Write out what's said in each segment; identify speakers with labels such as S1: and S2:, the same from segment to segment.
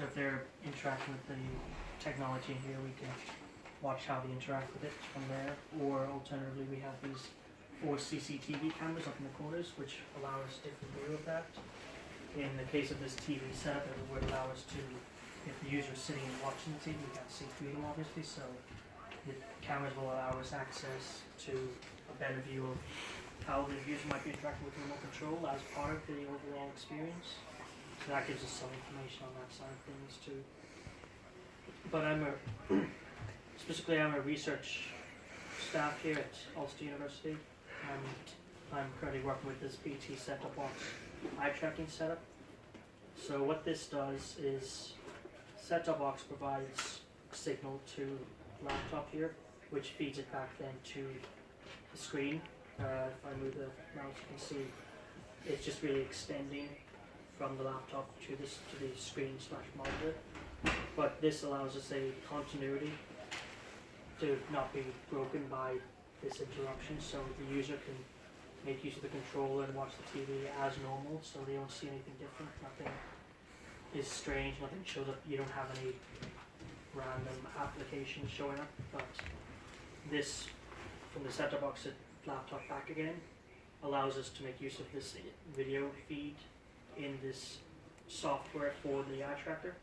S1: So if they're interacting with the technology in here, we can watch how they interact with it from there. Or alternatively, we have these 4 CCTV cameras up in the corners, which allow us a different view of that. In the case of this TV setup, it would allow us to, if the user is sitting and watching the TV, we can't see through them obviously, so the cameras will allow us access to a better view of how the user might be interacting with the remote control as part of the overall experience. So that gives us some information on that side of things too. But I'm a research staff here at Ulster University, and I'm currently working with this BT set-top box eye tracking setup. So what this does is set-top box provides signal to laptop here, which feeds it back then to the screen. If I move the mouse, you can see it's just really extending from the laptop to the screen / monitor. But this allows us a continuity to not be broken by this interruption, so the user can make use of the controller and watch the TV as normal, so they don't see anything different. Nothing is strange, nothing shows up. You don't have any random applications showing up. But this, from the set-top box to laptop back again, allows us to make use of this video feed in this software for the eye tracker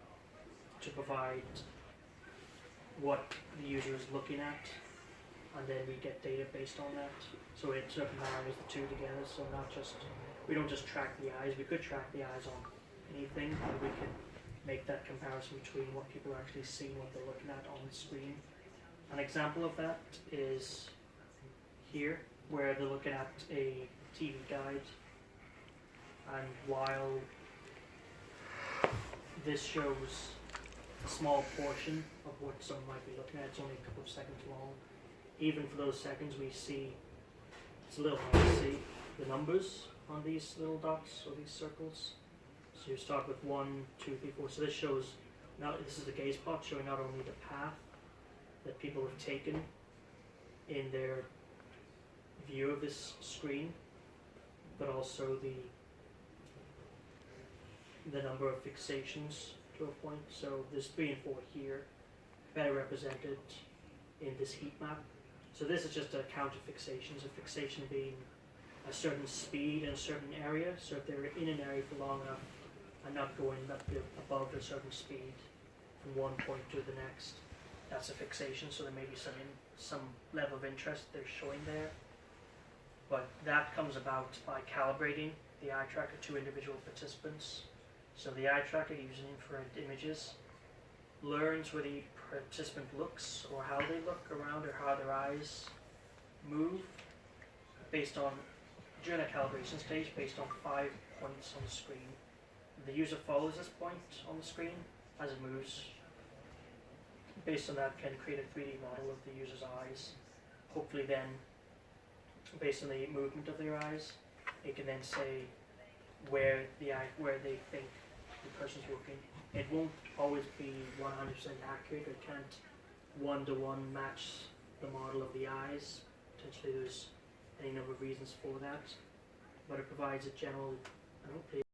S1: to provide what the user is looking at, and then we get data based on that. So it sort of marries the two together. So we don't just track the eyes. We could track the eyes on anything, but we can make that comparison between what people are actually seeing, what they're looking at on the screen. An example of that is here, where they're looking at a TV guide, and while this shows a small portion of what someone might be looking at, it's only a couple of seconds long. Even for those seconds, we see, it's a little hard to see the numbers on these little dots or these circles. So you start with 1, 2, 3, 4. So this shows, now this is the gaze plot showing not only the path that people have taken in their view of this screen, but also the number of fixations to a point. So there's 3 and 4 here, better represented in this heat map. So this is just a count of fixations, a fixation being a certain speed in a certain area. So if they're in an area for long enough and not going above a certain speed from one point to the next, that's a fixation. So there may be some level of interest they're showing there. But that comes about by calibrating the eye tracker to individual participants. So the eye tracker, using infrared images, learns where the participant looks or how they look around or how their eyes move during a calibration stage based on 5 points on the screen. The user follows this point on the screen as it moves. Based on that, can create a 3D model of the user's eyes. Hopefully then, based on the movement of their eyes, it can then say where they think the person's looking. It won't always be 100% accurate. It can't one-to-one match the model of the eyes. Potentially there's any number of reasons for that, but it provides a general,